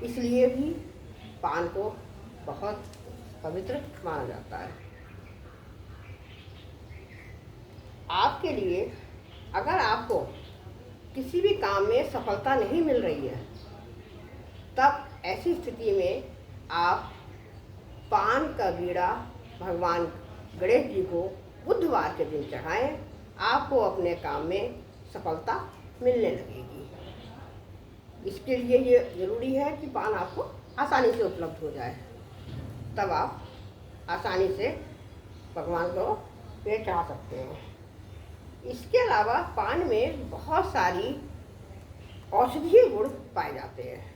इसलिए भी पान को बहुत पवित्र माना जाता है। आपके लिए अगर आपको किसी भी काम में सफलता नहीं मिल रही है, तब ऐसी स्थिति में आप पान का बीड़ा भगवान गणेश जी को बुधवार के दिन चढ़ाएं। आपको अपने काम में सफलता मिलने लगेगी। इसके लिए ये ज़रूरी है कि पान आपको आसानी से उपलब्ध हो जाए, तब आप आसानी से भगवान को पेड़ चढ़ा सकते हैं। इसके अलावा पान में बहुत सारी औषधीय गुण पाए जाते हैं।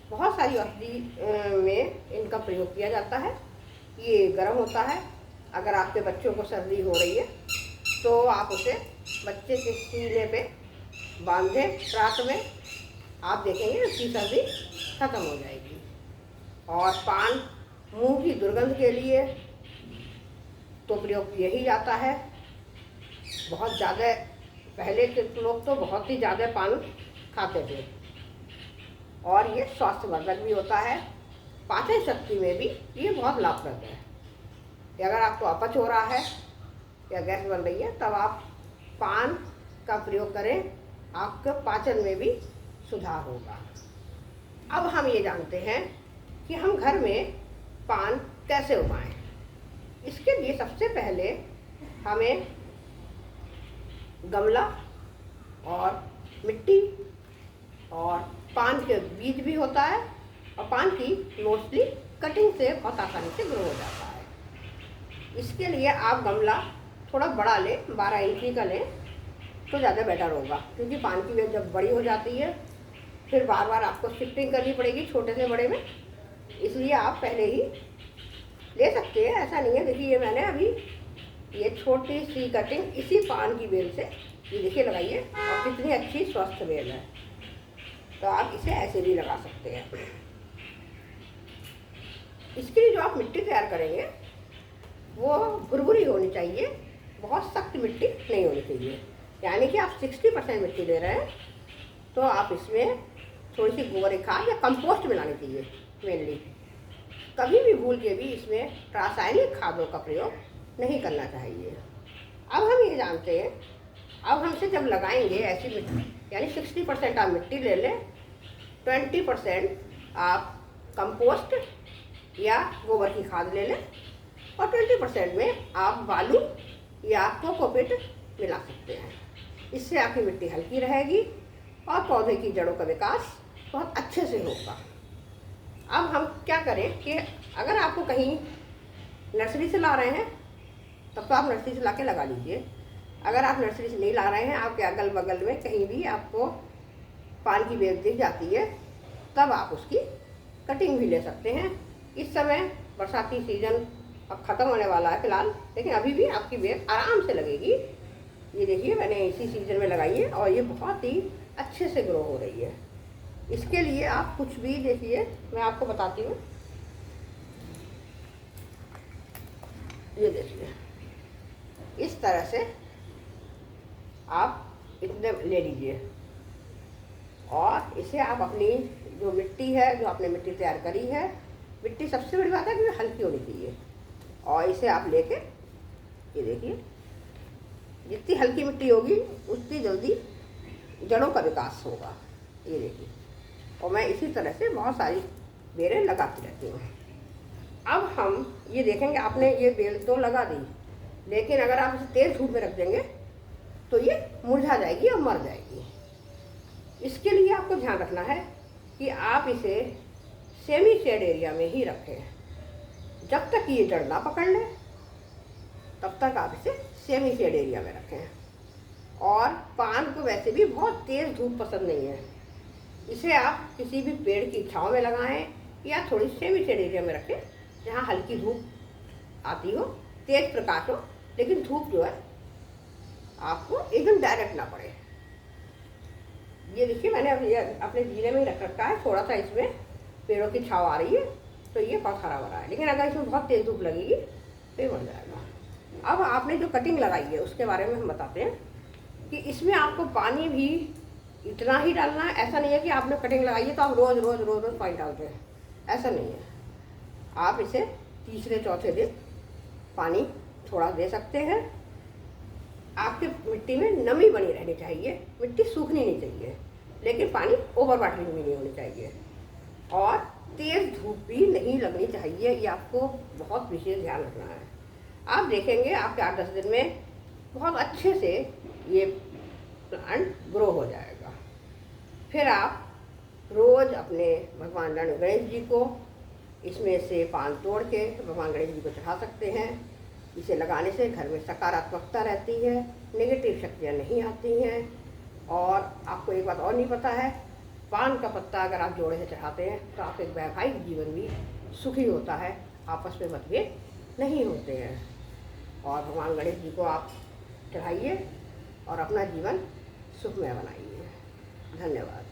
बहुत सारी औषधि में इनका प्रयोग किया जाता है। ये गर्म होता है। अगर आपके बच्चों को सर्दी हो रही है तो आप उसे बच्चे के सीने पे बांधें रात में, आप देखेंगे उसकी सर्दी खत्म हो जाएगी। और पान मुंह की दुर्गंध के लिए तो प्रयोग किया ही जाता है। बहुत ज़्यादा पहले के लोग तो बहुत ही ज़्यादा पान खाते थे, और ये स्वास्थ्यवर्धक भी होता है। पाचन शक्ति में भी ये बहुत लाभप्रद है। कि अगर आपको अपच हो रहा है या गैस बन रही है, तब आप पान का प्रयोग करें, आपके पाचन में भी सुधार होगा। अब हम ये जानते हैं कि हम घर में पान कैसे उगाएं। इसके लिए सबसे पहले हमें गमला और मिट्टी और पान के बीज भी होता है, और पान की मोस्टली कटिंग से बहुत आसानी से ग्रो हो जाता है। इसके लिए आप गमला थोड़ा बड़ा लें, 12 इंची का लें तो ज़्यादा बेटर होगा, क्योंकि पान की बेल जब बड़ी हो जाती है फिर बार बार आपको शिफ्टिंग करनी पड़ेगी छोटे से बड़े में। इसलिए आप पहले ही ले सकते हैं, ऐसा नहीं है। देखिए ये मैंने अभी ये छोटी सी कटिंग इसी पान की बेल से ये देखिए लगाइए, और कितनी अच्छी स्वस्थ बेल है। तो आप इसे ऐसे भी लगा सकते हैं। इसके लिए जो आप मिट्टी तैयार करेंगे वो भुरभुरी होनी चाहिए, बहुत सख्त मिट्टी नहीं होनी चाहिए। यानी कि आप 60% मिट्टी ले रहे हैं तो आप इसमें थोड़ी सी गोबर खाद या कंपोस्ट मिलानी चाहिए मेनली। कभी भी भूल के भी इसमें रासायनिक खादों का प्रयोग नहीं करना चाहिए। अब हम ये जानते हैं, अब हमसे जब लगाएंगे ऐसी मिट्टी, यानी 60% आप मिट्टी ले लें, 20% आप कंपोस्ट या गोबर की खाद ले लें, और 20% में आप बालू या कोकोपीट मिला सकते हैं। इससे आपकी मिट्टी हल्की रहेगी और पौधे की जड़ों का विकास बहुत अच्छे से होगा। अब हम क्या करें कि अगर आपको कहीं नर्सरी से ला रहे हैं तब तो आप नर्सरी से ला के लगा लीजिए। अगर आप नर्सरी से नहीं ला रहे हैं, आपके अगल बगल में कहीं भी आपको पान की बेल दिख जाती है, तब आप उसकी कटिंग भी ले सकते हैं। इस समय बरसाती सीजन अब ख़त्म होने वाला है फिलहाल, लेकिन अभी भी आपकी बेल आराम से लगेगी। ये देखिए मैंने इसी सीजन में लगाई है और ये बहुत ही अच्छे से ग्रो हो रही है। इसके लिए आप कुछ भी देखिए, मैं आपको बताती हूँ। ये देखिए इस तरह से आप इतने ले लीजिए, और इसे आप अपनी जो मिट्टी है, जो आपने मिट्टी तैयार करी है, मिट्टी सबसे बड़ी बात है कि हल्की होनी चाहिए, और इसे आप लेके ये देखिए जितनी हल्की मिट्टी होगी उतनी जल्दी जड़ों का विकास होगा। ये देखिए, और मैं इसी तरह से बहुत सारी बेलें लगाती रहती हूँ। अब हम ये देखेंगे, आपने ये बेल तो लगा दी, लेकिन अगर आप इसे तेज़ धूप में रख देंगे तो ये मुरझा जाएगी और मर जाएगी। इसके लिए आपको ध्यान रखना है कि आप इसे सेमी शेड एरिया में ही रखें। जब तक ये जड़ ना पकड़ ले तब तक आप इसे सेमी शेड एरिया में रखें। और पान को वैसे भी बहुत तेज़ धूप पसंद नहीं है, इसे आप किसी भी पेड़ की छांव में लगाएं या थोड़ी सेमी शेड एरिया में रखें जहाँ हल्की धूप आती हो, तेज प्रकाश हो, लेकिन धूप जो है आपको एकदम डायरेक्ट ना पड़े। ये देखिए मैंने अपने जीने में ही रख रखा है, थोड़ा सा इसमें पेड़ों की छांव आ रही है तो ये बहुत हरा भरा है, लेकिन अगर इसमें बहुत तेज़ धूप लगेगी तो ये मर जाएगा। अब आपने जो कटिंग लगाई है उसके बारे में हम बताते हैं कि इसमें आपको पानी भी इतना ही डालना है, ऐसा नहीं है कि आपने कटिंग लगाई है तो आप रोज़ रोज़ रोज़ रोज़ पानी डालते हैं, ऐसा नहीं है। आप इसे तीसरे चौथे दिन पानी थोड़ा दे सकते हैं। आपके मिट्टी में नमी बनी रहनी चाहिए, मिट्टी सूखनी नहीं चाहिए, लेकिन पानी ओवर वाटरिंग भी नहीं होनी चाहिए, और तेज़ धूप भी नहीं लगनी चाहिए। ये आपको बहुत विशेष ध्यान रखना है। आप देखेंगे आपके 8-10 दिन में बहुत अच्छे से ये प्लांट ग्रो हो जाएगा। फिर आप रोज़ अपने भगवान गणेश जी को इसमें से पान तोड़ के भगवान गणेश जी को चढ़ा सकते हैं। इसे लगाने से घर में सकारात्मकता रहती है, नेगेटिव शक्तियाँ नहीं आती हैं। और आपको एक बात और नहीं पता है, पान का पत्ता अगर आप जोड़े से चढ़ाते हैं तो आपके वैवाहिक जीवन भी सुखी होता है, आपस में मतभेद नहीं होते हैं। और भगवान गणेश जी को आप चढ़ाइए और अपना जीवन सुखमय बनाइए। धन्यवाद।